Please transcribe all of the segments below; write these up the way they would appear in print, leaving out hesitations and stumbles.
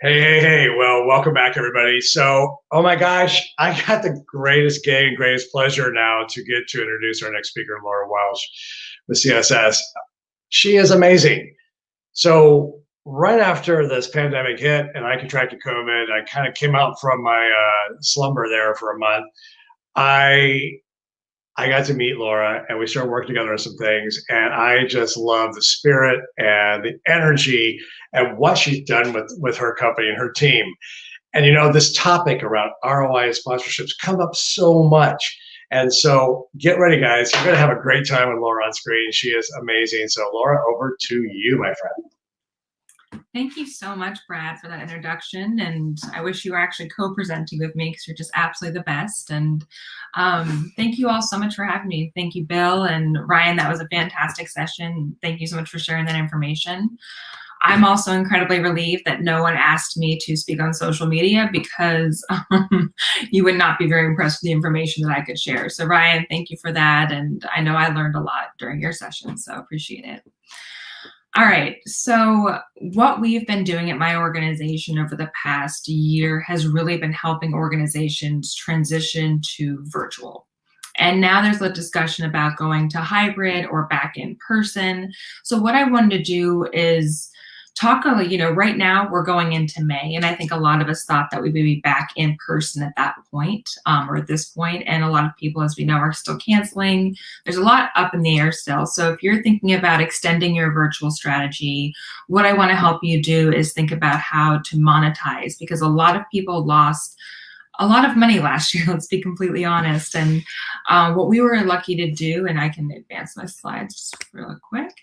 Hey. Well, welcome back, everybody. So, oh my gosh, I got the greatest gay and greatest pleasure now to get to introduce our next speaker, Laura Welsh with CSS. She is amazing. So, right after this pandemic hit and I contracted COVID, I kind of came out from my slumber there for a month. I I got to meet Laura and we started working together on some things. And I just love the spirit and the energy and what she's done with her company and her team. And this topic around ROI and sponsorships come up so much. And so get ready, guys. You're going to have a great time with Laura on screen. She is amazing. So, Laura, over to you, my friend. Thank you so much, Brad, for that introduction. And I wish you were actually co-presenting with me because you're just absolutely the best. And thank you all so much for having me. Thank you, Bill and Ryan. That was a fantastic session. Thank you so much for sharing that information. I'm also incredibly relieved that no one asked me to speak on social media because you would not be very impressed with the information that I could share. So Ryan, thank you for that. And I know I learned a lot during your session, so appreciate it. All right, so what we've been doing at my organization over the past year has really been helping organizations transition to virtual. And now there's a discussion about going to hybrid or back in person. So what I wanted to do is talk, right now we're going into May, and I think a lot of us thought that we would be back in person at that point, or at this point, and a lot of people, as we know, are still canceling. There's a lot up in the air still. So if you're thinking about extending your virtual strategy, what I want to help you do is think about how to monetize, because a lot of people lost a lot of money last year, let's be completely honest. And what we were lucky to do, and I can advance my slides just real quick,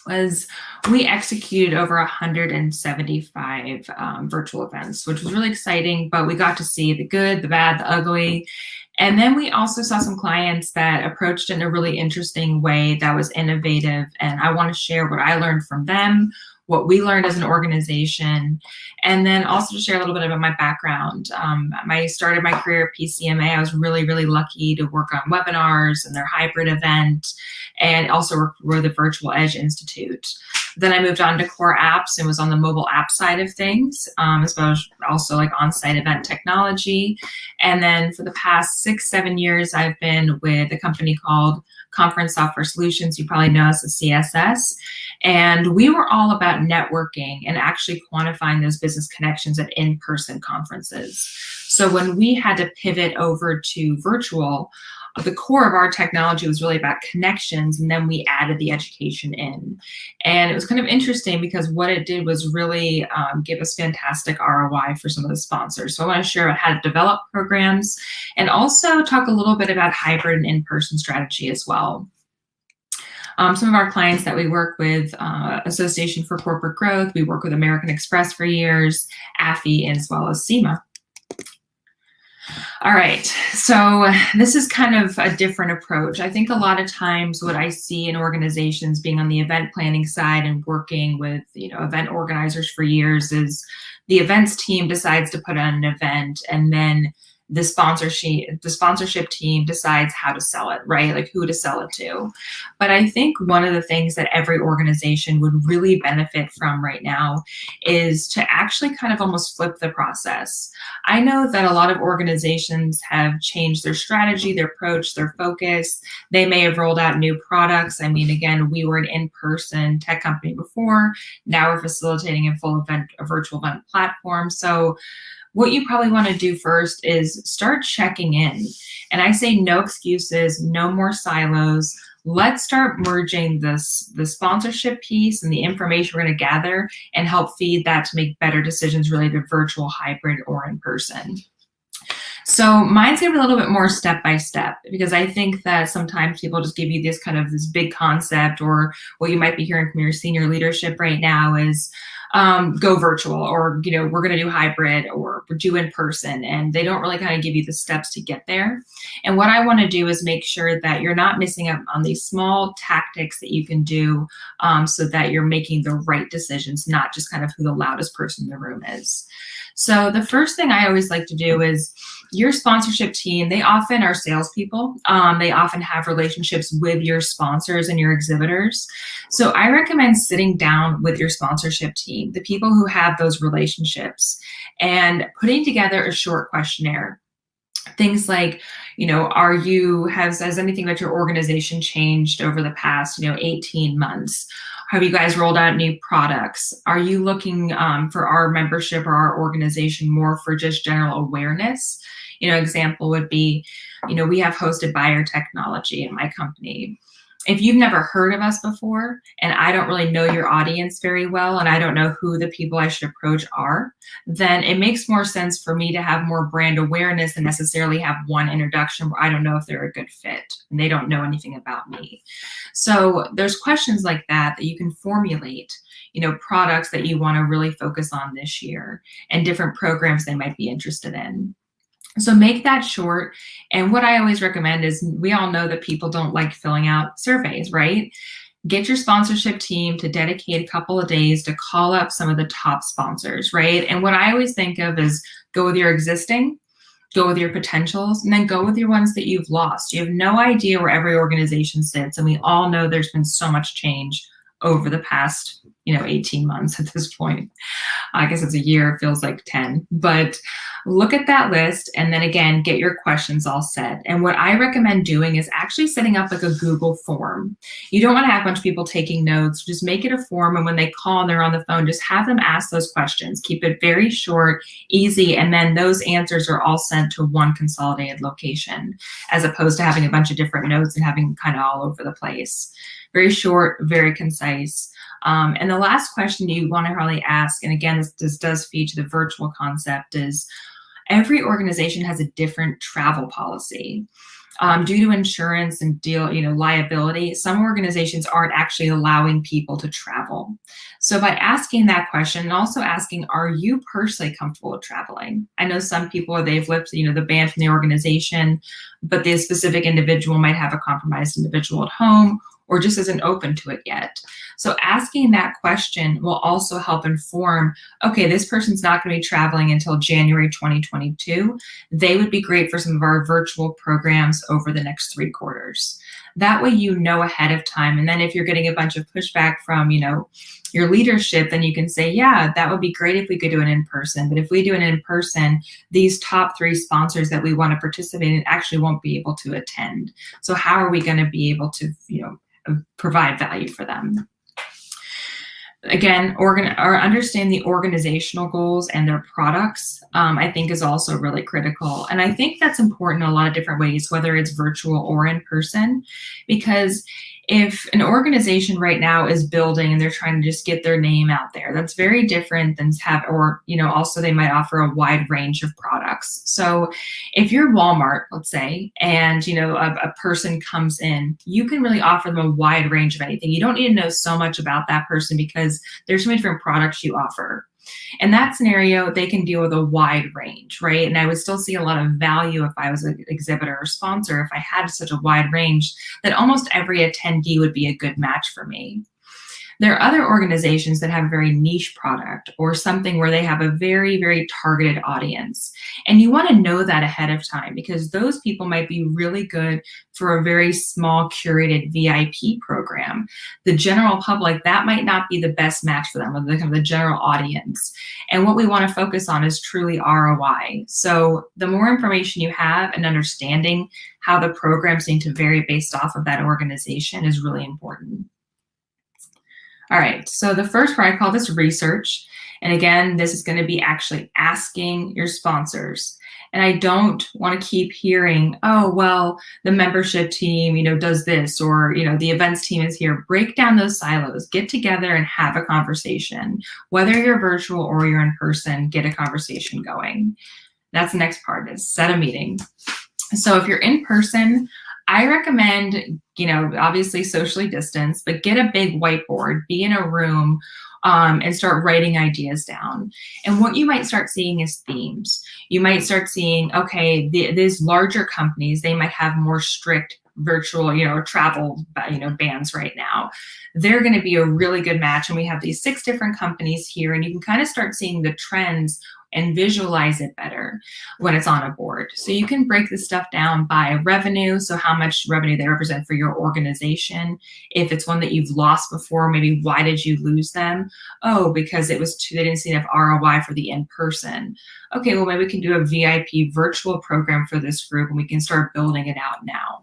was we executed over 175 virtual events, which was really exciting, but we got to see the good, the bad, the ugly. And then we also saw some clients that approached it in a really interesting way that was innovative. And I want to share what I learned from them, what we learned as an organization, and then also to share a little bit about my background. I started my career at PCMA. I was really, really lucky to work on webinars and their hybrid event, and also worked with the Virtual Edge Institute. Then I moved on to core apps and was on the mobile app side of things, as well as also like on-site event technology. And then for the past 6-7 years, I've been with a company called Conference Software Solutions. You probably know us as CSS. And we were all about networking and actually quantifying those business connections at in-person conferences. So when we had to pivot over to virtual, the core of our technology was really about connections, and then we added the education in. And it was kind of interesting because what it did was really give us fantastic ROI for some of the sponsors. So I want to share about how to develop programs and also talk a little bit about hybrid and in-person strategy as well. Some of our clients that we work with, Association for Corporate Growth, we work with American Express for years, AFI, as well as SEMA. All right, so this is kind of a different approach. I think a lot of times what I see in organizations being on the event planning side and working with event organizers for years is the events team decides to put on an event, and then the sponsorship team decides how to sell it, right? Like who to sell it to. But I think one of the things that every organization would really benefit from right now is to actually kind of almost flip the process. I know that a lot of organizations have changed their strategy, their approach, their focus. They may have rolled out new products. I mean, again, we were an in-person tech company before. Now we're facilitating a virtual event platform. So what you probably want to do first is start checking in. And I say no excuses, no more silos. Let's start merging the sponsorship piece and the information we're going to gather and help feed that to make better decisions related to virtual, hybrid, or in person. So mine's going to be a little bit more step by step, because I think that sometimes people just give you this big concept, or what you might be hearing from your senior leadership right now is go virtual, or we're going to do hybrid, or do in person, and they don't really kind of give you the steps to get there. And what I want to do is make sure that you're not missing out on these small tactics that you can do, so that you're making the right decisions, not just kind of who the loudest person in the room is. So the first thing I always like to do is your sponsorship team, they often are salespeople. They often have relationships with your sponsors and your exhibitors. So I recommend sitting down with your sponsorship team, the people who have those relationships, and putting together a short questionnaire. Things like, has anything about your organization changed over the past, 18 months? Have you guys rolled out new products? Are you looking for our membership or our organization more for just general awareness? Example would be, we have hosted buyer technology in my company. If you've never heard of us before, and I don't really know your audience very well, and I don't know who the people I should approach are, then it makes more sense for me to have more brand awareness than necessarily have one introduction where I don't know if they're a good fit and they don't know anything about me. So there's questions like that you can formulate, products that you want to really focus on this year and different programs they might be interested in. So make that short. And what I always recommend is, we all know that people don't like filling out surveys, right? Get your sponsorship team to dedicate a couple of days to call up some of the top sponsors, right? And what I always think of is, go with your existing, go with your potentials, and then go with your ones that you've lost. You have no idea where every organization sits. And we all know there's been so much change over the past, 18 months at this point. I guess it's a year, it feels like 10, but look at that list and then again, get your questions all set. And what I recommend doing is actually setting up like a Google form. You don't want to have a bunch of people taking notes, just make it a form. And when they call and they're on the phone, just have them ask those questions. Keep it very short, easy. And then those answers are all sent to one consolidated location, as opposed to having a bunch of different notes and having kind of all over the place. Very short, very concise. And the last question you want to really ask, and again, this does feed to the virtual concept, is every organization has a different travel policy. Due to insurance and liability, some organizations aren't actually allowing people to travel. So by asking that question and also asking, are you personally comfortable with traveling? I know some people, they've left, the ban from the organization, but the specific individual might have a compromised individual at home or just isn't open to it yet. So asking that question will also help inform, okay, this person's not going to be traveling until January 2022. They would be great for some of our virtual programs over the next 3 quarters. That way you know ahead of time. And then if you're getting a bunch of pushback from, your leadership, then you can say, yeah, that would be great if we could do it in person. But if we do it in person, these top 3 sponsors that we want to participate in actually won't be able to attend. So how are we going to be able to, provide value for them? Again, understand the organizational goals and their products, I think is also really critical. And I think that's important in a lot of different ways, whether it's virtual or in person, because if an organization right now is building and they're trying to just get their name out there, that's very different than also they might offer a wide range of products. So if you're Walmart, let's say, and a person comes in, you can really offer them a wide range of anything. You don't need to know so much about that person because there's so many different products you offer. In that scenario, they can deal with a wide range, right? And I would still see a lot of value if I was an exhibitor or sponsor, if I had such a wide range that almost every attendee would be a good match for me. There are other organizations that have a very niche product or something where they have a very, very targeted audience. And you want to know that ahead of time because those people might be really good for a very small curated VIP program. The general public, that might not be the best match for them, or the general audience. And what we want to focus on is truly ROI. So the more information you have and understanding how the programs need to vary based off of that organization is really important. All right, so the first part, I call this research. And again, this is going to be actually asking your sponsors. And I don't want to keep hearing, oh, well, the membership team, does this, or, the events team is here. Break down those silos, get together and have a conversation. Whether you're virtual or you're in person, get a conversation going. That's the next part, is set a meeting. So if you're in person, I recommend, obviously socially distance, but get a big whiteboard, be in a room, and start writing ideas down. And what you might start seeing is themes. You might start seeing, okay, these larger companies, they might have more strict virtual, travel, bans right now. They're going to be a really good match. And we have these 6 different companies here, and you can kind of start seeing the trends and visualize it better when it's on a board. So you can break this stuff down by revenue, so how much revenue they represent for your organization. If it's one that you've lost before, maybe why did you lose them? Oh, because it was they didn't see enough ROI for the in-person. Okay, well, maybe we can do a VIP virtual program for this group, and we can start building it out now.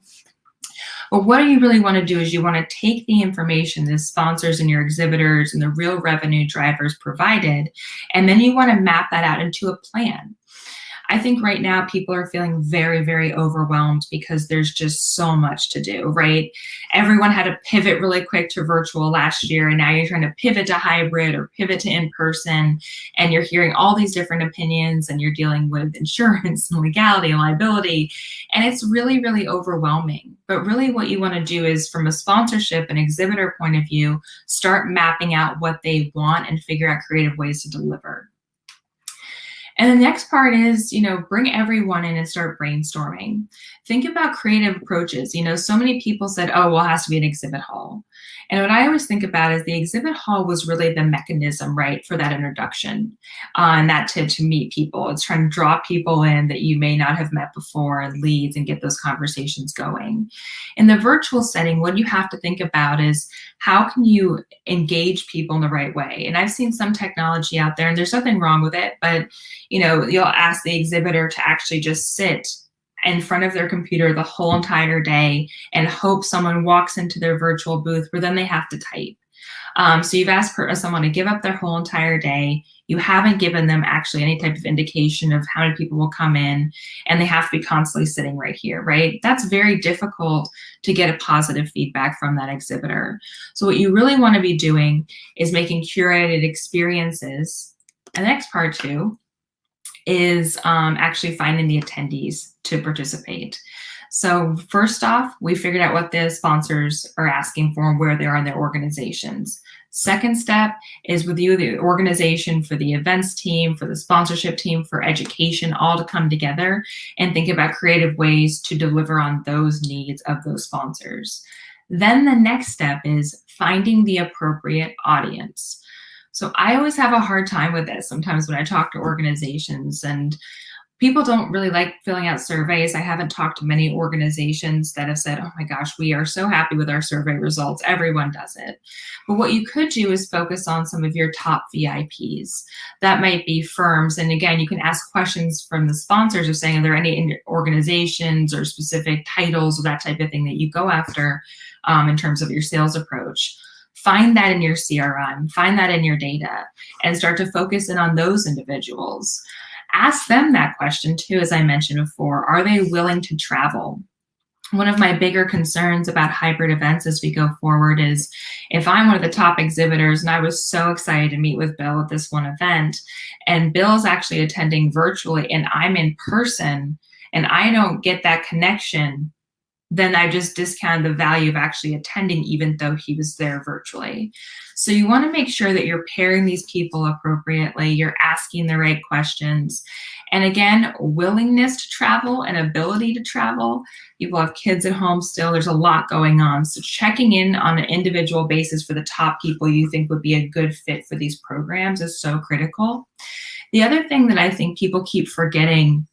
But what you really want to do is you want to take the information the sponsors and your exhibitors and the real revenue drivers provided, and then you want to map that out into a plan. I think right now people are feeling very, very overwhelmed because there's just so much to do, right? Everyone had to pivot really quick to virtual last year, and now you're trying to pivot to hybrid or pivot to in-person, and you're hearing all these different opinions, and you're dealing with insurance and legality and liability, and it's really, really overwhelming. But really what you want to do is, from a sponsorship and exhibitor point of view, start mapping out what they want and figure out creative ways to deliver. And the next part is, bring everyone in and start brainstorming. Think about creative approaches. So many people said, oh, well, it has to be an exhibit hall. And what I always think about is the exhibit hall was really the mechanism, right, for that introduction and that to meet people. It's trying to draw people in that you may not have met before and leads and get those conversations going. In the virtual setting, what you have to think about is how can you engage people in the right way? And I've seen some technology out there, and there's nothing wrong with it, but you'll ask the exhibitor to actually just sit in front of their computer the whole entire day and hope someone walks into their virtual booth where then they have to type. So you've asked someone to give up their whole entire day. You haven't given them actually any type of indication of how many people will come in, and they have to be constantly sitting right here, right? That's very difficult to get a positive feedback from that exhibitor. So what you really want to be doing is making curated experiences. And the next part too is actually finding the attendees to participate. So first off, we figured out what the sponsors are asking for and where they are in their organizations. Second step is with you, the organization, for the events team, for the sponsorship team, for education, all to come together and think about creative ways to deliver on those needs of those sponsors. Then the next step is finding the appropriate audience. So I always have a hard time with this sometimes when I talk to organizations, and people don't really like filling out surveys. I haven't talked to many organizations that have said, oh my gosh, we are so happy with our survey results. Everyone does it. But what you could do is focus on some of your top VIPs. That might be firms. And again, you can ask questions from the sponsors of saying, are there any organizations or specific titles or that type of thing that you go after in terms of your sales approach. Find that in your CRM, find that in your data, and start to focus in on those individuals. Ask them that question too, as I mentioned before. Are they willing to travel? One of my bigger concerns about hybrid events as we go forward is if I'm one of the top exhibitors, and I was so excited to meet with Bill at this one event, and Bill's actually attending virtually and I'm in person, and I don't get that connection, then I just discounted the value of actually attending even though he was there virtually. So you want to make sure that you're pairing these people appropriately, you're asking the right questions. And again, willingness to travel and ability to travel. People have kids at home still, there's a lot going on. So checking in on an individual basis for the top people you think would be a good fit for these programs is so critical. The other thing that I think people keep forgetting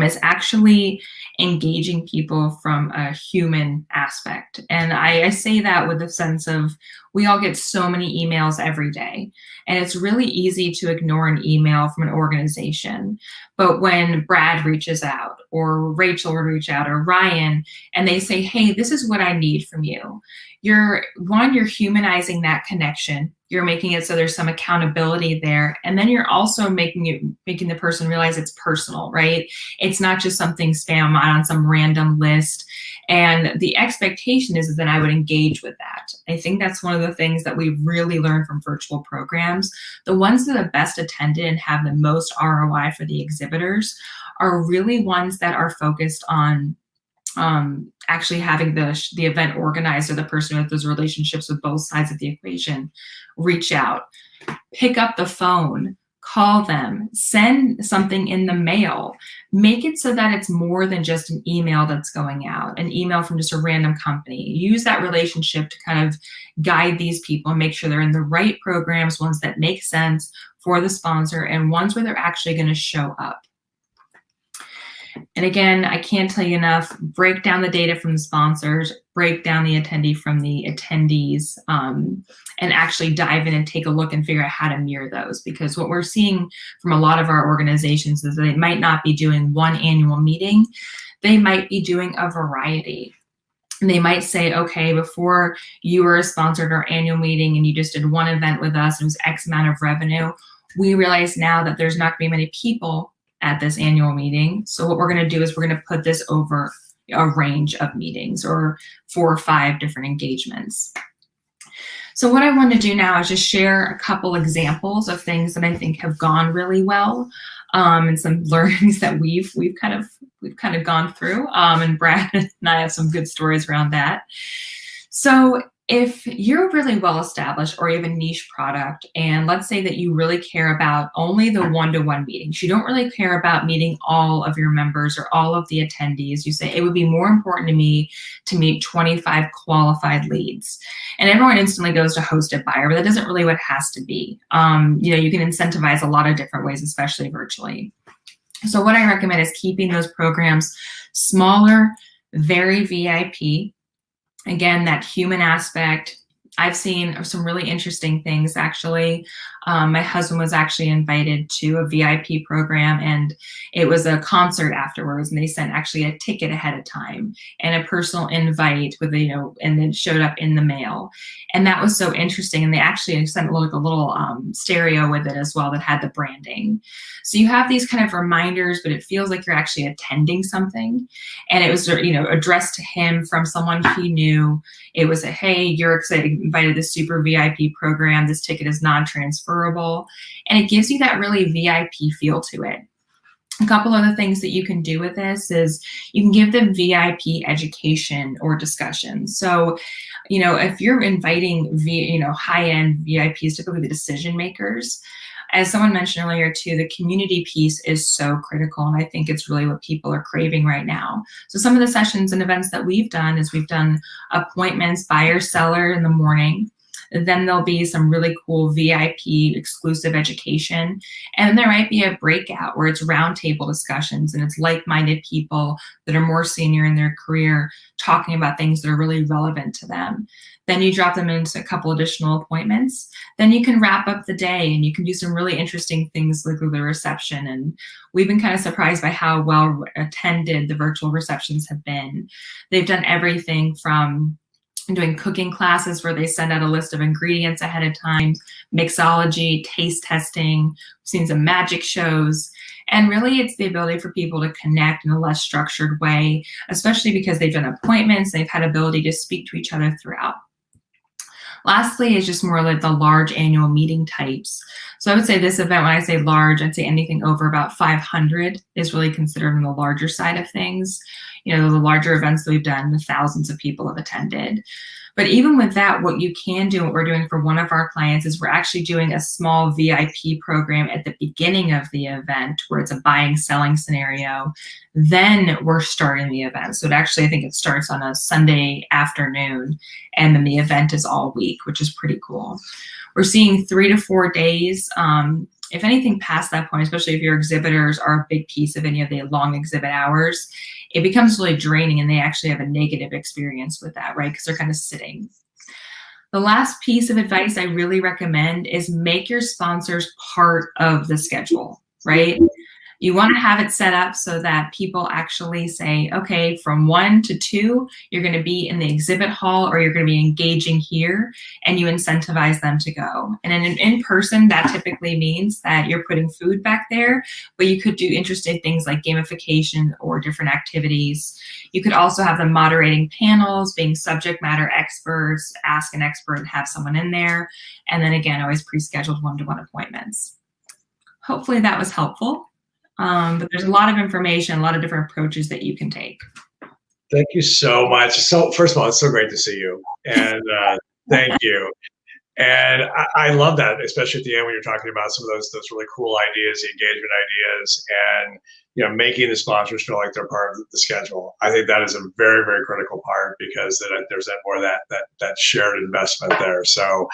is actually engaging people from a human aspect. And I say that with the sense of we all get so many emails every day, and it's really easy to ignore an email from an organization. But when Brad reaches out, or Rachel will reach out, or Ryan, and they say, hey, this is what I need from you. You're humanizing that connection. You're making it so there's some accountability there. And then you're also making the person realize it's personal, right? It's not just something spam on some random list. And the expectation is that I would engage with that. I think that's one of the things that we've really learned from virtual programs. The ones that are best attended and have the most ROI for the exhibitors are really ones that are focused on actually having the event organizer, the person who has those relationships with both sides of the equation, reach out, pick up the phone, call them, send something in the mail, make it so that it's more than just an email that's going out, an email from just a random company. Use that relationship to kind of guide these people and make sure they're in the right programs, ones that make sense for the sponsor, and ones where they're actually going to show up. And again, I can't tell you enough, break down the data from the sponsors, break down the attendee from the attendees, and actually dive in and take a look and figure out how to mirror those. Because what we're seeing from a lot of our organizations is that they might not be doing one annual meeting, they might be doing a variety. And they might say, okay, before you were sponsored our annual meeting and you just did one event with us, and it was X amount of revenue, we realize now that there's not going to be many people at this annual meeting. So what we're going to do is we're going to put this over a range of meetings or 4 or 5 different engagements. So what I want to do now is just share a couple examples of things that I think have gone really well, and some learnings that we've kind of gone through. And Brad and I have some good stories around that. So if you're really well established or you have a niche product, and let's say that you really care about only the one-to-one meetings, you don't really care about meeting all of your members or all of the attendees, you say it would be more important to me to meet 25 qualified leads. And everyone instantly goes to hosted buyer, but that isn't really what it has to be. You can incentivize a lot of different ways, especially virtually. So what I recommend is keeping those programs smaller, very VIP. Again, that human aspect. I've seen some really interesting things, actually. My husband was actually invited to a VIP program, and it was a concert afterwards, and they sent actually a ticket ahead of time and a personal invite with, and then showed up in the mail. And that was so interesting. And they actually sent a little stereo with it as well that had the branding. So you have these kind of reminders, but it feels like you're actually attending something. And it was, addressed to him from someone he knew. It was a, hey, you're excited, invited to this super VIP program. This ticket is non-transferable. And it gives you that really VIP feel to it. A couple other things that you can do with this is you can give them VIP education or discussion. So, if you're inviting high-end VIPs, typically the decision makers, as someone mentioned earlier too, the community piece is so critical, and I think it's really what people are craving right now. So some of the sessions and events that we've done is we've done appointments, buyer, seller in the morning. Then there'll be some really cool VIP exclusive education. And then there might be a breakout where it's roundtable discussions and it's like-minded people that are more senior in their career talking about things that are really relevant to them. Then you drop them into a couple additional appointments. Then you can wrap up the day and you can do some really interesting things like the reception. And we've been kind of surprised by how well attended the virtual receptions have been. They've done everything from doing cooking classes where they send out a list of ingredients ahead of time, mixology, taste testing, we've seen some magic shows. And really it's the ability for people to connect in a less structured way, especially because they've done appointments, they've had ability to speak to each other throughout. Lastly is just more like the large annual meeting types. So I would say this event, when I say large, I'd say anything over about 500 is really considered on the larger side of things. The larger events that we've done, the thousands of people have attended. But even with that, what you can do, what we're doing for one of our clients is we're actually doing a small VIP program at the beginning of the event where it's a buying, selling scenario. Then we're starting the event. So I think it starts on a Sunday afternoon, and then the event is all week, which is pretty cool. We're seeing 3 to 4 days. If anything past that point, especially if your exhibitors are a big piece of any of the long exhibit hours, it becomes really draining and they actually have a negative experience with that, right? Because they're kind of sitting. The last piece of advice I really recommend is make your sponsors part of the schedule, right? You want to have it set up so that people actually say, okay, from 1 to 2, you're going to be in the exhibit hall or you're going to be engaging here, and you incentivize them to go. And in person, that typically means that you're putting food back there, but you could do interesting things like gamification or different activities. You could also have them moderating panels, being subject matter experts, ask an expert and have someone in there. And then again, always pre-scheduled one-to-one appointments. Hopefully that was helpful. But there's a lot of information, a lot of different approaches that you can take. Thank you so much. So first of all, it's so great to see you. And thank you. And I love that, especially at the end when you're talking about some of those really cool ideas, the engagement ideas, and making the sponsors feel like they're part of the schedule. I think that is a very, very critical part because there's that more of that shared investment there. So,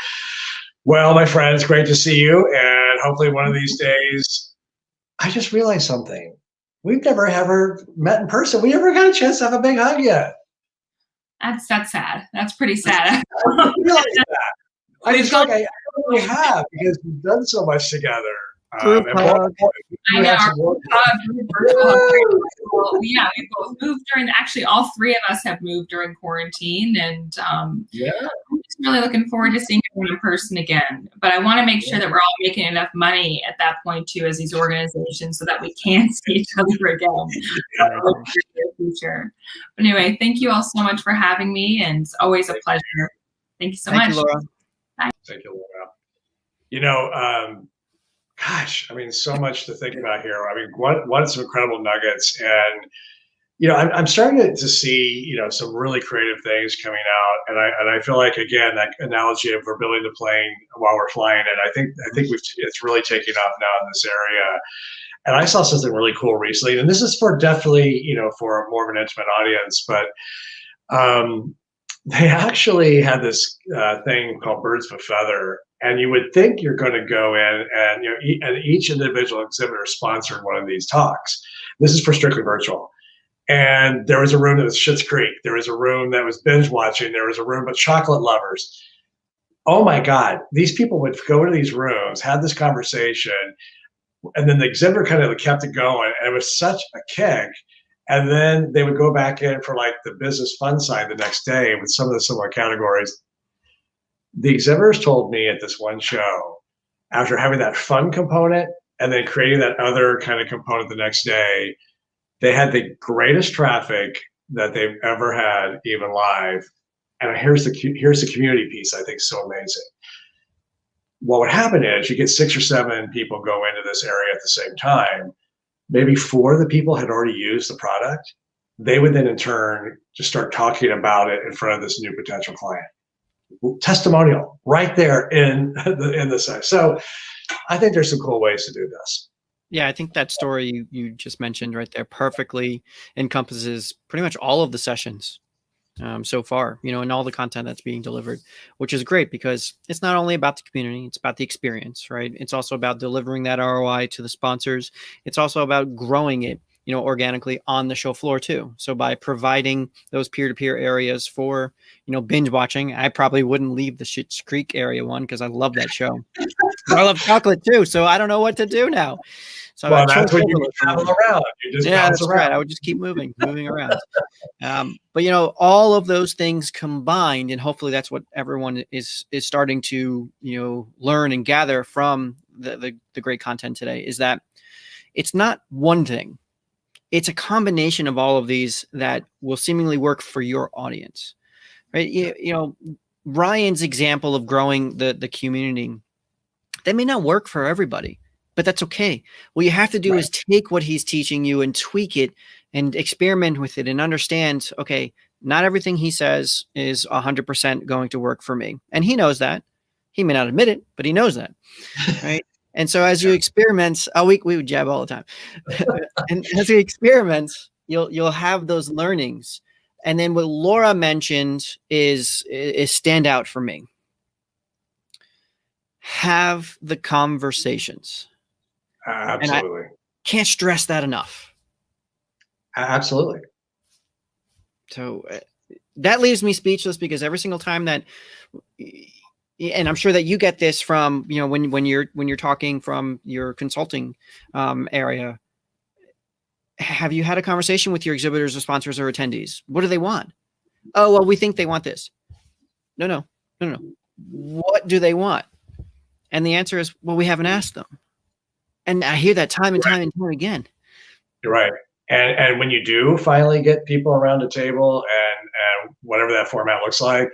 well, my friends, great to see you, and hopefully one of these days. I just realized something. We've never ever met in person. We never got a chance to have a big hug yet. That's sad. That's pretty sad. I just realized that. I We've just feel gone. like I really have because we've done so much together. Group And hug. I know. have some work. Well, yeah, we both moved during. Actually, all three of us have moved during quarantine, and Yeah. I'm just really looking forward to seeing everyone in person again. But I want to make sure that we're all making enough money at that point too, as these organizations, so that we can see each other again in the future. But anyway, thank you all so much for having me, and it's always a pleasure. Thank you so much. Thank you, Laura. Thank you, Laura. Gosh, I mean, so much to think about here. I mean, what some incredible nuggets, and I'm starting to see some really creative things coming out, and I feel like again that analogy of we're building the plane while we're flying it. I think it's really taking off now in this area. And I saw something really cool recently, and this is for definitely for more of an intimate audience, but they actually had this thing called Birds of a Feather, and you would think you're going to go in and and each individual exhibitor sponsored one of these talks. This is for strictly virtual. And there was a room that was Schitt's Creek. There was a room that was binge watching. There was a room with chocolate lovers. Oh my God. These people would go into these rooms, have this conversation, and then the exhibitor kind of kept it going. And it was such a kick. And then they would go back in for like the business fun side the next day with some of the similar categories. The exhibitors told me at this one show, after having that fun component and then creating that other kind of component the next day, they had the greatest traffic that they've ever had, even live. And here's the community piece I think is so amazing. What would happen is you get 6 or 7 people go into this area at the same time. Maybe 4 of the people had already used the product. They would then in turn just start talking about it in front of this new potential client. Testimonial right there in the site. So I think there's some cool ways to do this. Yeah, I think that story you just mentioned right there perfectly encompasses pretty much all of the sessions so far, and all the content that's being delivered, which is great because it's not only about the community, it's about the experience, right? It's also about delivering that ROI to the sponsors. It's also about growing it, organically on the show floor too. So by providing those peer-to-peer areas for, binge watching, I probably wouldn't leave the Schitt's Creek area one because I love that show. I love chocolate too, so I don't know what to do now. So well, that's when you travel around. You just that's around. right. I would just keep moving around. But all of those things combined, and hopefully that's what everyone is starting to learn and gather from the great content today, is that it's not one thing. It's a combination of all of these that will seemingly work for your audience, right? Ryan's example of growing the community, that may not work for everybody, but that's okay. What you have to do is take what he's teaching you and tweak it and experiment with it and understand, okay, not everything he says is 100% going to work for me. And he knows that. He may not admit it, but he knows that, right? And so as you experiment, we would jab all the time. And as you experiment, you'll have those learnings. And then what Laura mentioned is stand out for me. Have the conversations. Absolutely. And I can't stress that enough. Absolutely. So that leaves me speechless because every single time that, and I'm sure that you get this from, when you're talking from your consulting area, have you had a conversation with your exhibitors or sponsors or attendees? What do they want? Oh, well, we think they want this. No. What do they want? And the answer is, well, we haven't asked them. And I hear that time and time again. You're right. And when you do finally get people around a table and whatever that format looks like,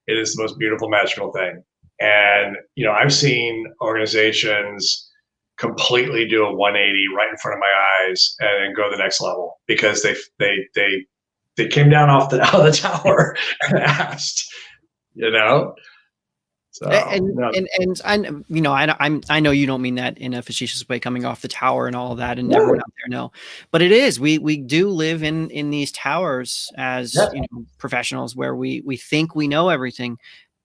it is the most beautiful, magical thing. And, I've seen organizations completely do a 180 right in front of my eyes and then go to the next level because they came down off the tower and asked, So, I know you don't mean that in a facetious way, coming off the tower and all of that, and everyone out there know, but it is, we do live in these towers as professionals, where we think we know everything,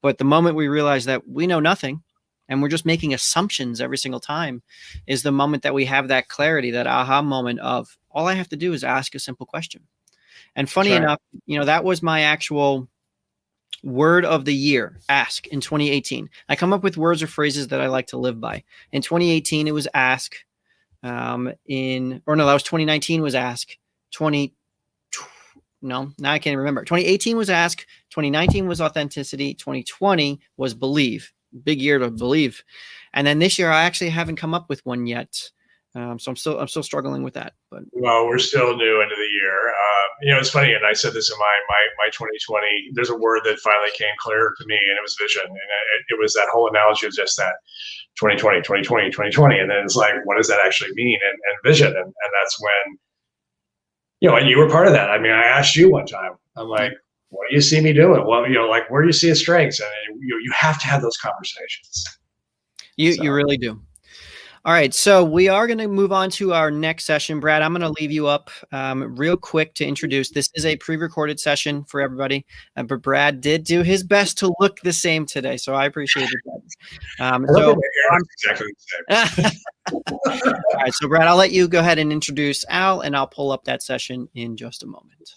but the moment we realize that we know nothing and we're just making assumptions every single time is the moment that we have that clarity, that aha moment of, all I have to do is ask a simple question. And funny enough, that was my actual word of the year, ask, in 2018. I come up with words or phrases that I like to live by. In 2018, it was ask. That was 2019 was ask. Now I can't remember. 2018 was ask. 2019 was authenticity. 2020 was believe. Big year to believe. And then this year, I actually haven't come up with one yet. So I'm still struggling with that. But well, we're still new into the year. It's funny, and I said this in my 2020. There's a word that finally came clear to me, and it was vision. And it was that whole analogy of just that 2020, 2020, 2020, and then it's like, what does that actually mean? And vision, and that's when, and you were part of that. I mean, I asked you one time. I'm like, what do you see me doing? Well, like, where do you see his strengths? And you have to have those conversations. You really do. All right, so we are going to move on to our next session. Brad, I'm going to leave you up real quick to introduce. This is a pre-recorded session for everybody, but Brad did do his best to look the same today, so I appreciate it. Exactly the same. All right, so Brad, I'll let you go ahead and introduce Al, and I'll pull up that session in just a moment.